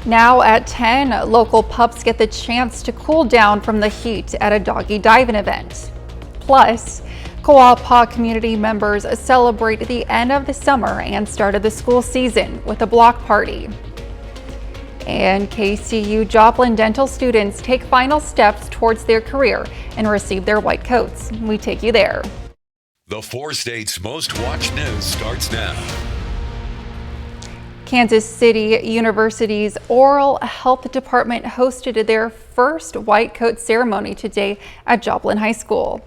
Now at 10, local pups get the chance to cool down from the heat at a doggy diving event. Plus, KOAM community members celebrate the end of the summer and start of the school season with a block party. And KCU Joplin dental students take final steps towards their career and receive their white coats. We take you there. The 4 states' most watched news starts now. Kansas City University's Oral Health Department hosted their first white coat ceremony today at Joplin High School.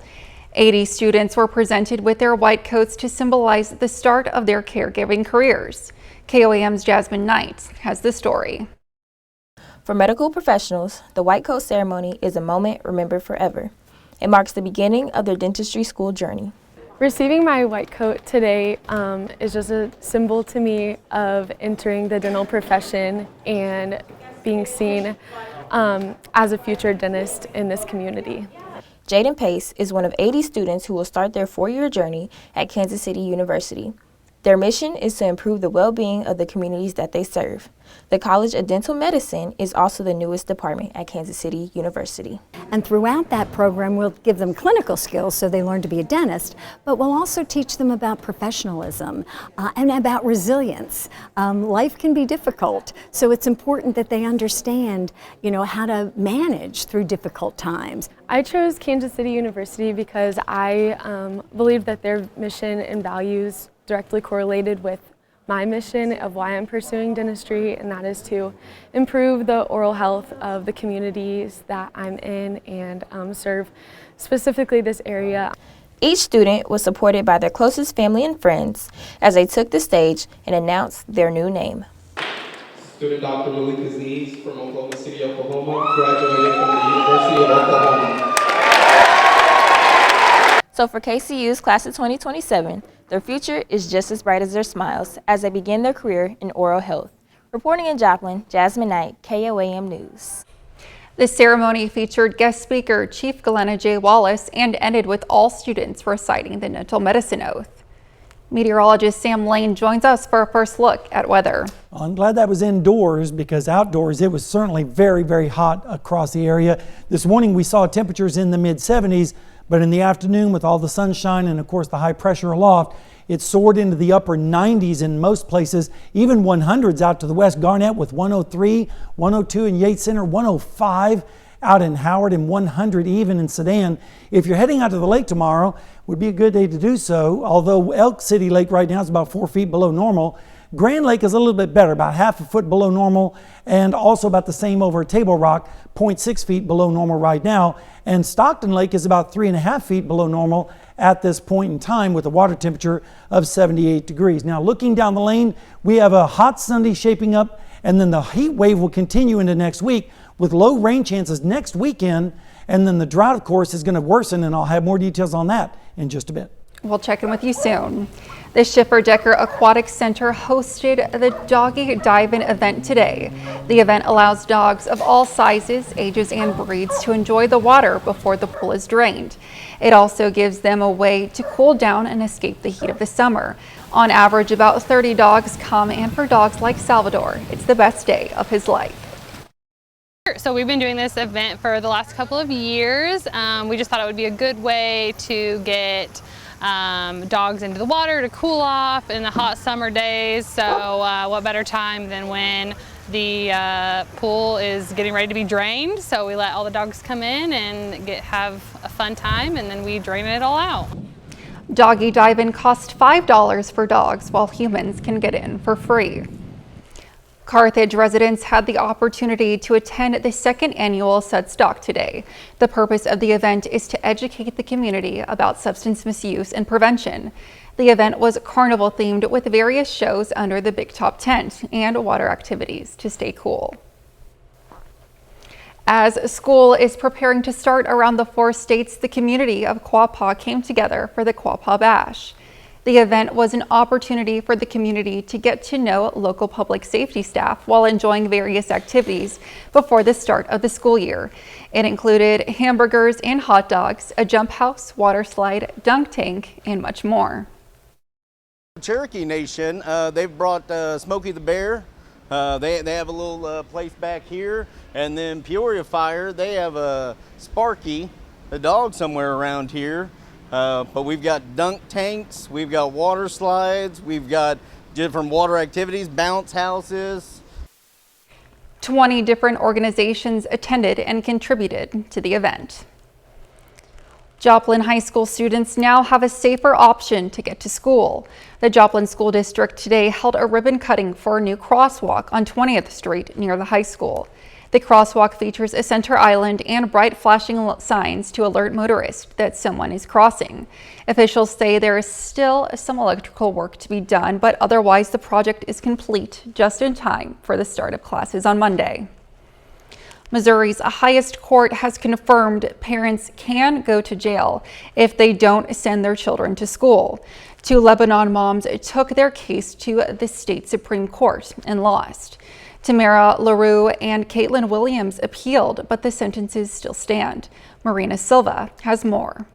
80 students were presented with their white coats to symbolize the start of their caregiving careers. KOAM's Jasmine Knight has the story. For medical professionals, the white coat ceremony is a moment remembered forever. It marks the beginning of their dentistry school journey. Receiving my white coat today is just a symbol to me of entering the dental profession and being seen as a future dentist in this community. Jaden Pace is one of 80 students who will start their 4-year journey at Kansas City University. Their mission is to improve the well-being of the communities that they serve. The College of Dental Medicine is also the newest department at Kansas City University. And throughout that program, we'll give them clinical skills so they learn to be a dentist, but we'll also teach them about professionalism and about resilience. Life can be difficult, so it's important that they understand, how to manage through difficult times. I chose Kansas City University because I believe that their mission and values directly correlated with my mission of why I'm pursuing dentistry, and that is to improve the oral health of the communities that I'm in and serve specifically this area. Each student was supported by their closest family and friends as they took the stage and announced their new name. Student Dr. Malik Aziz from Oklahoma City, Oklahoma, graduated from the University of Oklahoma. So for KCU's class of 2027, their future is just as bright as their smiles as they begin their career in oral health. Reporting in Joplin, Jasmine Knight, KOAM News. The ceremony featured guest speaker Chief Galena J. Wallace and ended with all students reciting the dental medicine oath. Meteorologist Sam Lane joins us for a first look at weather. Well, I'm glad that was indoors because outdoors it was certainly very, very hot across the area. This morning we saw temperatures in the mid-70s, but in the afternoon with all the sunshine and of course the high pressure aloft, it soared into the upper 90s in most places, even 100s out to the west. Garnett with 103, 102 in Yates Center, 105 out in Howard, and 100 even in Sedan. If you're heading out to the lake tomorrow, would be a good day to do so, although Elk City Lake right now is about 4 feet below normal. Grand Lake is a little bit better, about half a foot below normal, and also about the same over at Table Rock, 0.6 feet below normal right now. And Stockton Lake is about 3.5 feet below normal at this point in time with a water temperature of 78 degrees. Now looking down the lane, we have a hot Sunday shaping up, and then the heat wave will continue into next week with low rain chances next weekend, and then the drought, of course, is going to worsen, and I'll have more details on that in just a bit. We'll check in with you soon. The Schiffer-Decker Aquatic Center hosted the Doggy Dive-In event today. The event allows dogs of all sizes, ages, and breeds to enjoy the water before the pool is drained. It also gives them a way to cool down and escape the heat of the summer. On average, about 30 dogs come, and for dogs like Salvador, it's the best day of his life. So we've been doing this event for the last couple of years. We just thought it would be a good way to get dogs into the water to cool off in the hot summer days. So what better time than when the pool is getting ready to be drained. So we let all the dogs come in and have a fun time, and then we drain it all out. Doggy Dive-In costs $5 for dogs, while humans can get in for free. Carthage residents had the opportunity to attend the second annual Sudstock today. The purpose of the event is to educate the community about substance misuse and prevention. The event was carnival themed with various shows under the Big Top tent and water activities to stay cool. As school is preparing to start around the 4 states, the community of Quapaw came together for the Quapaw Bash. The event was an opportunity for the community to get to know local public safety staff while enjoying various activities before the start of the school year. It included hamburgers and hot dogs, a jump house, water slide, dunk tank, and much more. Cherokee Nation, they've brought Smokey the Bear, They have a little place back here, and then Peoria Fire, they have a Sparky, a dog somewhere around here. But we've got dunk tanks, we've got water slides, we've got different water activities, bounce houses. 20 different organizations attended and contributed to the event. Joplin High School students now have a safer option to get to school. The Joplin School District today held a ribbon cutting for a new crosswalk on 20th Street near the high school. The crosswalk features a center island and bright flashing signs to alert motorists that someone is crossing. Officials say there is still some electrical work to be done, but otherwise the project is complete just in time for the start of classes on Monday. Missouri's highest court has confirmed parents can go to jail if they don't send their children to school. 2 Lebanon moms took their case to the state Supreme Court and lost. Tamara LaRue and Caitlin Williams appealed, but the sentences still stand. Marina Silva has more.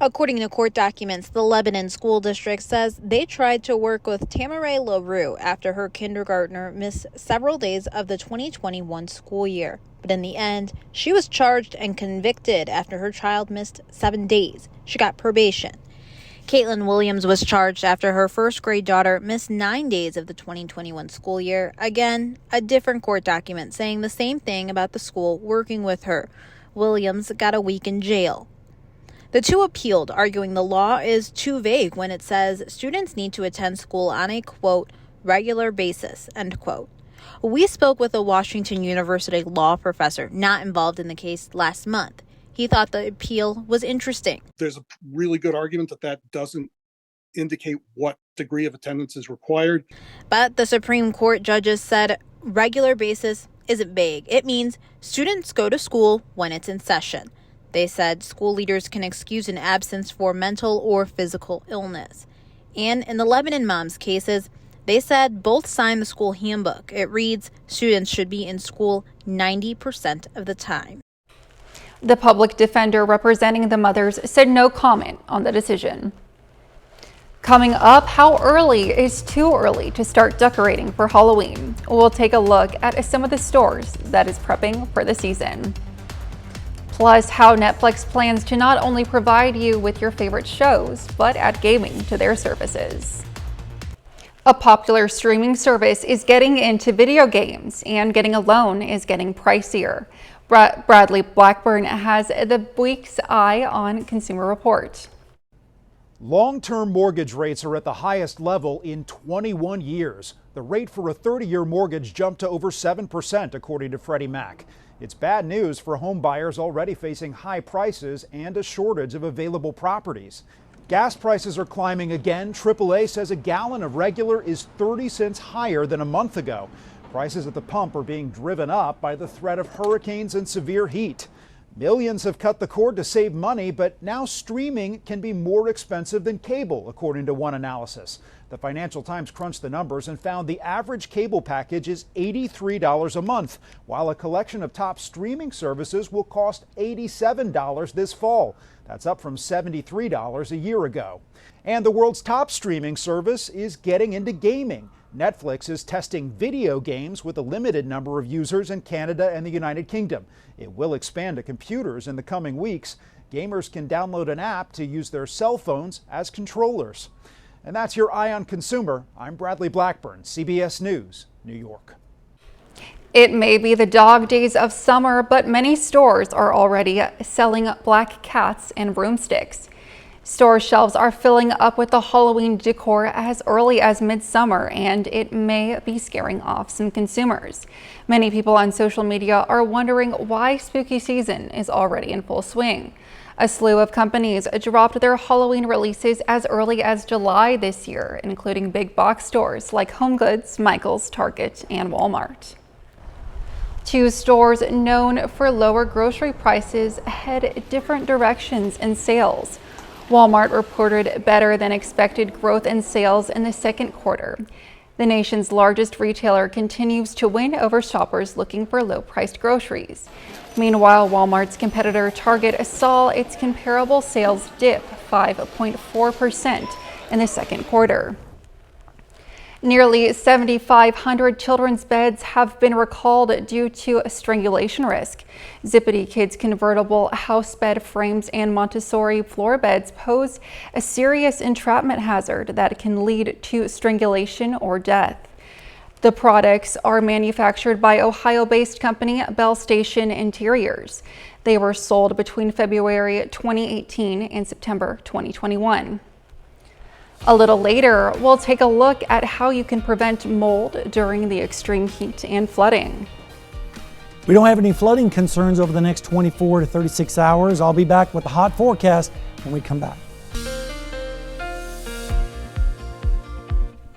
According to court documents, the Lebanon School District says they tried to work with Tamara LaRue after her kindergartner missed several days of the 2021 school year. But in the end, she was charged and convicted after her child missed 7 days. She got probation. Caitlin Williams was charged after her first grade daughter missed 9 days of the 2021 school year. Again, a different court document saying the same thing about the school working with her. Williams got a week in jail. The 2 appealed, arguing the law is too vague when it says students need to attend school on a, quote, regular basis, end quote. We spoke with a Washington University law professor not involved in the case last month. He thought the appeal was interesting. There's a really good argument that doesn't indicate what degree of attendance is required. But the Supreme Court judges said regular basis isn't vague. It means students go to school when it's in session. They said school leaders can excuse an absence for mental or physical illness. And in the Lebanon moms' cases, they said both signed the school handbook. It reads students should be in school 90% of the time. The public defender representing the mothers said no comment on the decision. Coming up, how early is too early to start decorating for Halloween? We'll take a look at some of the stores that is prepping for the season. Plus, how Netflix plans to not only provide you with your favorite shows, but add gaming to their services. A popular streaming service is getting into video games, and getting a loan is getting pricier. Bradley Blackburn has the week's eye on Consumer Report. Long-term mortgage rates are at the highest level in 21 years. The rate for a 30-year mortgage jumped to over 7%, according to Freddie Mac. It's bad news for home buyers already facing high prices and a shortage of available properties. Gas prices are climbing again. AAA says a gallon of regular is 30 cents higher than a month ago. Prices at the pump are being driven up by the threat of hurricanes and severe heat. Millions have cut the cord to save money, but now streaming can be more expensive than cable, according to one analysis. The Financial Times crunched the numbers and found the average cable package is $83 a month, while a collection of top streaming services will cost $87 this fall. That's up from $73 a year ago. And the world's top streaming service is getting into gaming. Netflix is testing video games with a limited number of users in Canada and the United Kingdom. It will expand to computers in the coming weeks. Gamers can download an app to use their cell phones as controllers. And that's your Eye on Consumer. I'm Bradley Blackburn, CBS News, New York. It may be the dog days of summer, but many stores are already selling black cats and broomsticks. Store shelves are filling up with the Halloween decor as early as midsummer, and it may be scaring off some consumers. Many people on social media are wondering why spooky season is already in full swing. A slew of companies dropped their Halloween releases as early as July this year, including big box stores like HomeGoods, Michaels, Target, and Walmart. 2 stores known for lower grocery prices head different directions in sales. Walmart reported better than expected growth in sales in the second quarter. The nation's largest retailer continues to win over shoppers looking for low-priced groceries. Meanwhile, Walmart's competitor Target saw its comparable sales dip 5.4% in the second quarter. Nearly 7,500 children's beds have been recalled due to a strangulation risk. Zippity Kids convertible house bed frames and Montessori floor beds pose a serious entrapment hazard that can lead to strangulation or death. The products are manufactured by Ohio-based company Bell Station Interiors. They were sold between February 2018 and September 2021. A little later, we'll take a look at how you can prevent mold during the extreme heat and flooding. We don't have any flooding concerns over the next 24 to 36 hours. I'll be back with the hot forecast when we come back.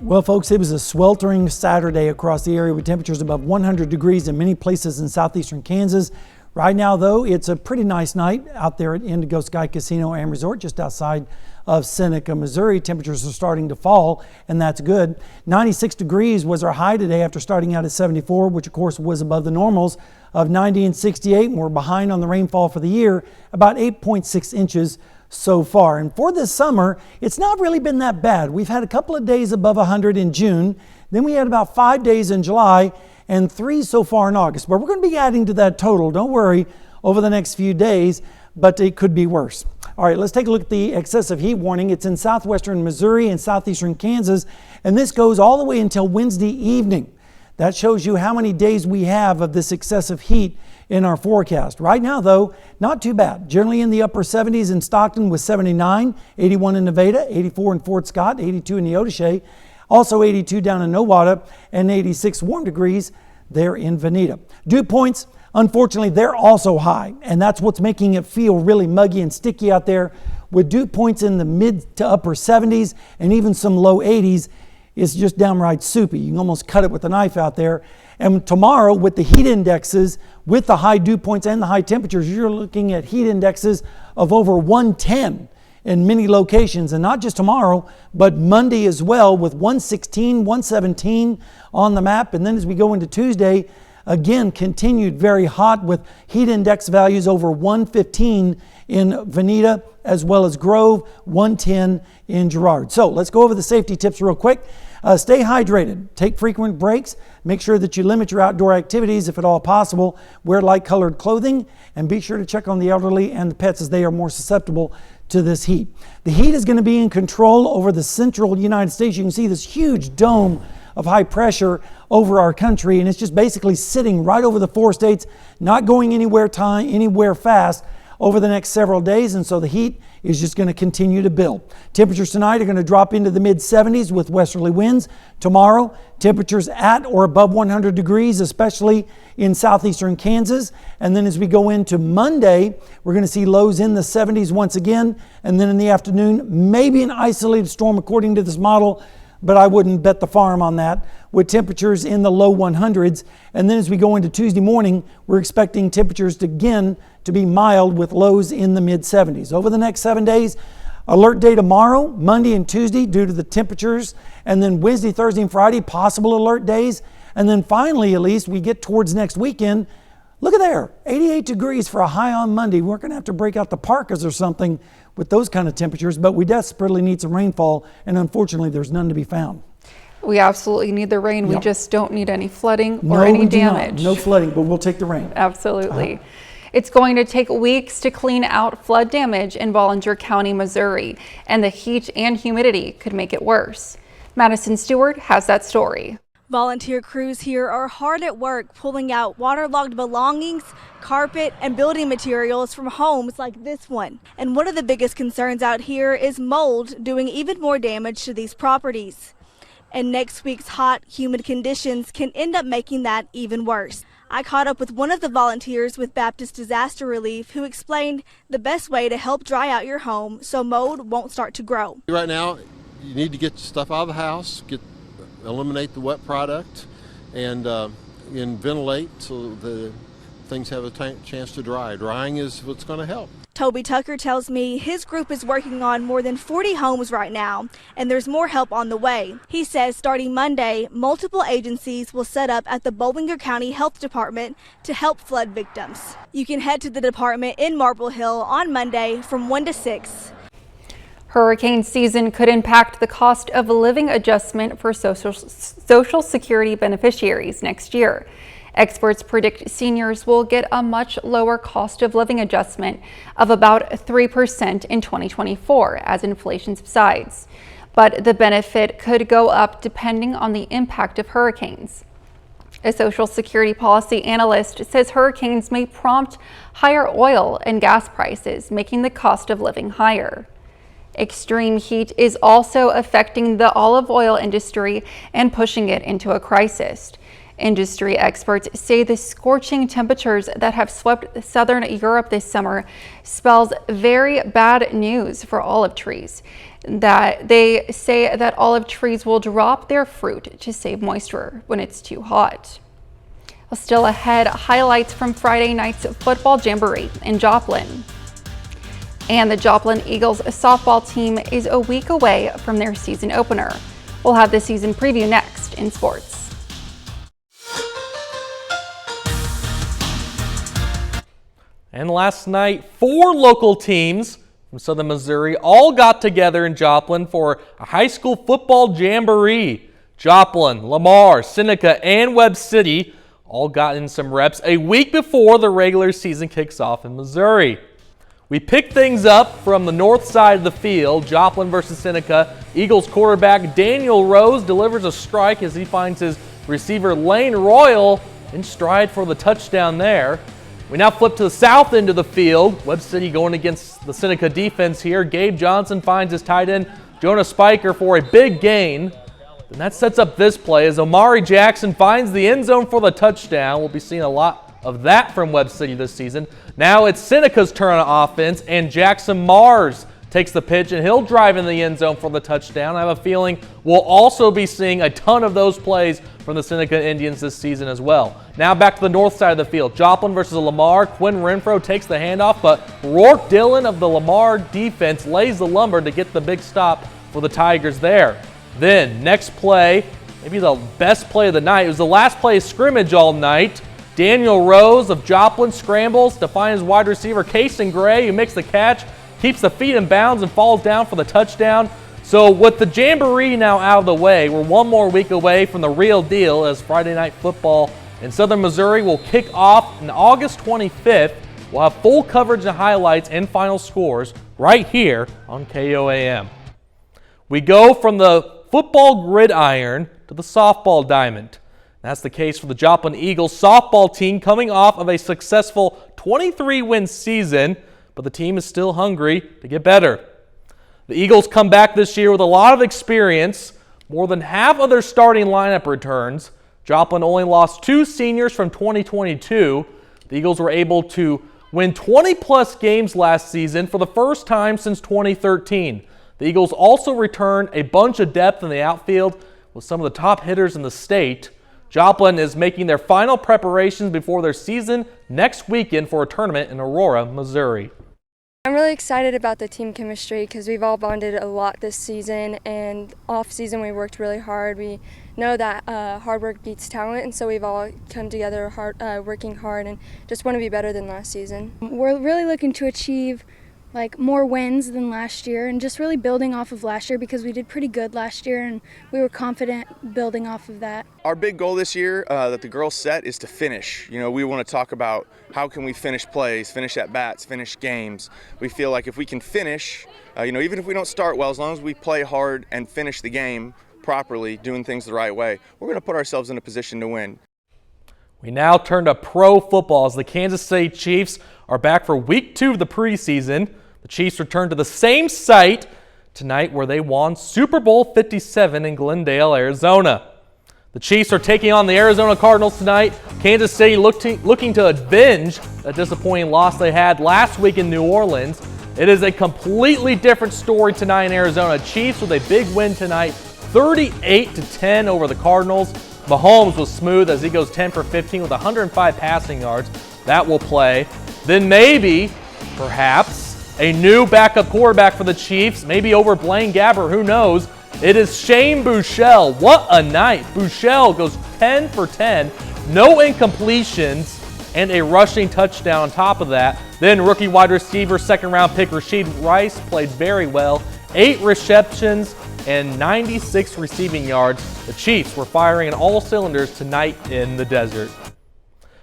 Well, folks, it was a sweltering Saturday across the area with temperatures above 100 degrees in many places in southeastern Kansas. Right now, though, it's a pretty nice night out there at Indigo Sky Casino and Resort just outside of Seneca, Missouri. Temperatures are starting to fall, and that's good. 96 degrees was our high today after starting out at 74, which of course was above the normals of 90 and 68, and we're behind on the rainfall for the year, about 8.6 inches so far. And for this summer, it's not really been that bad. We've had a couple of days above 100 in June, then we had about 5 days in July, and 3 so far in August. But we're going to be adding to that total, don't worry, over the next few days, but it could be worse. All right, let's take a look at the excessive heat warning. It's in southwestern Missouri and southeastern Kansas, and this goes all the way until Wednesday evening. That shows you how many days we have of this excessive heat in our forecast. Right now, though, not too bad. Generally in the upper 70s in Stockton with 79, 81 in Nevada, 84 in Fort Scott, 82 in Neodesha, also 82 down in Nowata, and 86 warm degrees there in Veneta. Dew points, unfortunately, they're also high, and that's what's making it feel really muggy and sticky out there. With dew points in the mid to upper 70s and even some low 80s, it's just downright soupy. You can almost cut it with a knife out there. And tomorrow, with the heat indexes, with the high dew points and the high temperatures, you're looking at heat indexes of over 110 in many locations, and not just tomorrow, but Monday as well, with 116, 117 on the map. And then as we go into Tuesday, again, continued very hot with heat index values over 115 in Veneta, as well as Grove, 110 in Girard. So let's go over the safety tips real quick. Stay hydrated, take frequent breaks, make sure that you limit your outdoor activities if at all possible, wear light colored clothing, and be sure to check on the elderly and the pets as they are more susceptible to this heat. The heat is going to be in control over the central United States. You can see this huge dome of high pressure over our country, and it's just basically sitting right over the 4 states, not going anywhere fast over the next several days, and so the heat is just going to continue to build. Temperatures tonight are going to drop into the mid-70s with westerly winds. Tomorrow, temperatures at or above 100 degrees, especially in southeastern Kansas. And then as we go into Monday, we're going to see lows in the 70s once again. And then in the afternoon, maybe an isolated storm according to this model, but I wouldn't bet the farm on that, with temperatures in the low 100s. And then as we go into Tuesday morning, we're expecting temperatures to be mild with lows in the mid-70s. Over the next 7 days, alert day tomorrow, Monday and Tuesday due to the temperatures, and then Wednesday, Thursday, and Friday, possible alert days. And then finally, at least, we get towards next weekend. Look at there, 88 degrees for a high on Monday. We're going to have to break out the parkas or something with those kind of temperatures, but we desperately need some rainfall, and unfortunately, there's none to be found. We absolutely need the rain. Yep. We just don't need any flooding or any damage. No flooding, but we'll take the rain. Absolutely. It's going to take weeks to clean out flood damage in Ballinger County, Missouri, and the heat and humidity could make it worse. Madison Stewart has that story. Volunteer crews here are hard at work pulling out waterlogged belongings, carpet, and building materials from homes like this one. And one of the biggest concerns out here is mold doing even more damage to these properties. And next week's hot, humid conditions can end up making that even worse. I caught up with one of the volunteers with Baptist Disaster Relief who explained the best way to help dry out your home so mold won't start to grow. Right now, you need to get stuff out of the house, eliminate the wet product, and ventilate so the things have a chance to dry. Drying is what's going to help. Toby Tucker tells me his group is working on more than 40 homes right now, and there's more help on the way. He says starting Monday, multiple agencies will set up at the Ballinger County Health Department to help flood victims. You can head to the department in Marble Hill on Monday from 1 to 6. Hurricane season could impact the cost of living adjustment for Social Security beneficiaries next year. Experts predict seniors will get a much lower cost of living adjustment of about 3% in 2024 as inflation subsides. But the benefit could go up depending on the impact of hurricanes. A Social Security policy analyst says hurricanes may prompt higher oil and gas prices, making the cost of living higher. Extreme heat is also affecting the olive oil industry and pushing it into a crisis. Industry experts say the scorching temperatures that have swept southern Europe this summer spells very bad news for olive trees. That they say that olive trees will drop their fruit to save moisture when it's too hot. Well, still ahead, highlights from Friday night's football jamboree in Joplin. And the Joplin Eagles softball team is a week away from their season opener. We'll have the season preview next in sports. And last night, 4 local teams from Southern Missouri all got together in Joplin for a high school football jamboree. Joplin, Lamar, Seneca, and Webb City all got in some reps a week before the regular season kicks off in Missouri. We pick things up from the north side of the field, Joplin versus Seneca. Eagles quarterback Daniel Rose delivers a strike as he finds his receiver Lane Royal in stride for the touchdown there. We now flip to the south end of the field. Webb City going against the Seneca defense here. Gabe Johnson finds his tight end Jonah Spiker for a big gain. And that sets up this play as Omari Jackson finds the end zone for the touchdown. We'll be seeing a lot of that from Webb City this season. Now it's Seneca's turn on offense, and Jackson Mars takes the pitch, and he'll drive in the end zone for the touchdown. I have a feeling we'll also be seeing a ton of those plays from the Seneca Indians this season as well. Now back to the north side of the field. Joplin versus Lamar. Quinn Renfro takes the handoff, but Rourke Dillon of the Lamar defense lays the lumber to get the big stop for the Tigers there. Then, next play, maybe the best play of the night. It was the last play of scrimmage all night. Daniel Rose of Joplin scrambles to find his wide receiver, Kason Gray, who makes the catch, keeps the feet in bounds, and falls down for the touchdown. So with the jamboree now out of the way, we're one more week away from the real deal as Friday Night Football in Southern Missouri will kick off on August 25th. We'll have full coverage and highlights and final scores right here on KOAM. We go from the football gridiron to the softball diamond. That's the case for the Joplin Eagles softball team coming off of a successful 23-win season, but the team is still hungry to get better. The Eagles come back this year with a lot of experience. More than half of their starting lineup returns. Joplin only lost 2 seniors from 2022. The Eagles were able to win 20-plus games last season for the first time since 2013. The Eagles also returned a bunch of depth in the outfield with some of the top hitters in the state. Joplin is making their final preparations before their season next weekend for a tournament in Aurora, Missouri. I'm really excited about the team chemistry because we've all bonded a lot this season, and off season we worked really hard. We know that hard work beats talent, and so we've all come together working hard and just want to be better than last season. We're really looking to achieve more wins than last year, and just really building off of last year because we did pretty good last year and we were confident building off of that. Our big goal this year that the girls set is to finish. We want to talk about how can we finish plays, finish at bats, finish games. We feel like if we can finish, even if we don't start well, as long as we play hard and finish the game properly, doing things the right way, we're going to put ourselves in a position to win. We now turn to pro football as the Kansas City Chiefs are back for week 2 of the preseason. The Chiefs return to the same site tonight where they won Super Bowl 57 in Glendale, Arizona. The Chiefs are taking on the Arizona Cardinals tonight. Kansas City looking to avenge a disappointing loss they had last week in New Orleans. It is a completely different story tonight in Arizona. Chiefs with a big win tonight, 38-10 over the Cardinals. Mahomes was smooth as he goes 10 for 15 with 105 passing yards. That will play. Then maybe, perhaps, a new backup quarterback for the Chiefs, maybe over Blaine Gabbert, who knows. It is Shane Buechele. What a night. Buechele goes 10 for 10, no incompletions, and a rushing touchdown on top of that. Then rookie wide receiver, second-round pick Rashid Rice played very well, 8 receptions and 96 receiving yards. The Chiefs were firing on all cylinders tonight in the desert.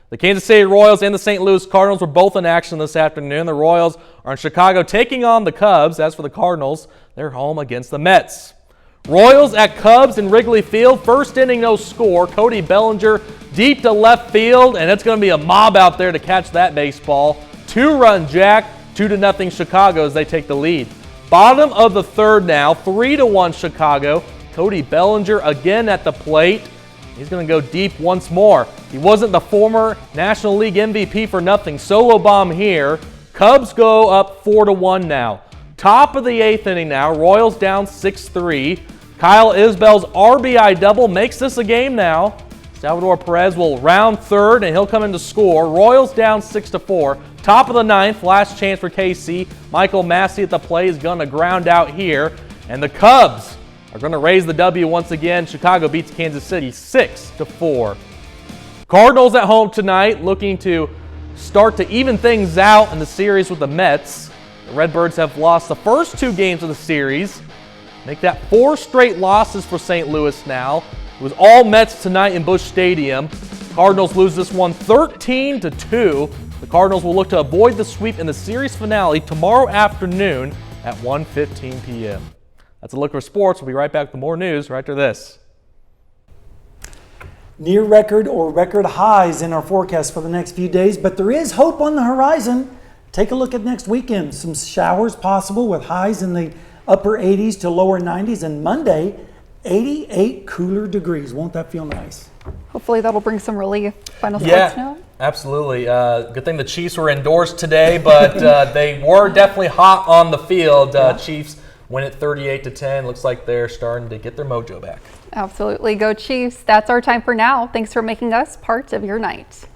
The Kansas City Royals and the St. Louis Cardinals were both in action this afternoon. The Royals are in Chicago taking on the Cubs. As for the Cardinals, they're home against the Mets. Royals at Cubs in Wrigley Field. First inning, no score. Cody Bellinger deep to left field, and it's going to be a mob out there to catch that baseball. 2-run jack, 2-0 Chicago as they take the lead. Bottom of the third now, 3-1 Chicago. Cody Bellinger again at the plate. He's going to go deep once more. He wasn't the former National League MVP for nothing. Solo bomb here. Cubs go up 4-1 now. Top of the 8th inning now. Royals down 6-3. Kyle Isbell's RBI double makes this a game now. Salvador Perez will round third, and he'll come in to score. Royals down 6-4. Top of the 9th, last chance for KC. Michael Massey at the plate is going to ground out here. And the Cubs are going to raise the W once again. Chicago beats Kansas City 6-4. Cardinals at home tonight, looking to start to even things out in the series with the Mets. The Redbirds have lost the first 2 games of the series. Make that 4 straight losses for St. Louis now. It was all Mets tonight in Busch Stadium. Cardinals lose this one 13-2. The Cardinals will look to avoid the sweep in the series finale tomorrow afternoon at 1:15 p.m. That's a look for sports. We'll be right back with more news right after this. Near record or record highs in our forecast for the next few days, but there is hope on the horizon. Take a look at next weekend. Some showers possible with highs in the upper 80s to lower 90s, and Monday, 88 cooler degrees. Won't that feel nice? Hopefully that'll bring some relief. Final thoughts now? Absolutely. Good thing the Chiefs were indoors today, but they were definitely hot on the field. Chiefs win it 38-10. Looks like they're starting to get their mojo back. Absolutely. Go Chiefs. That's our time for now. Thanks for making us part of your night.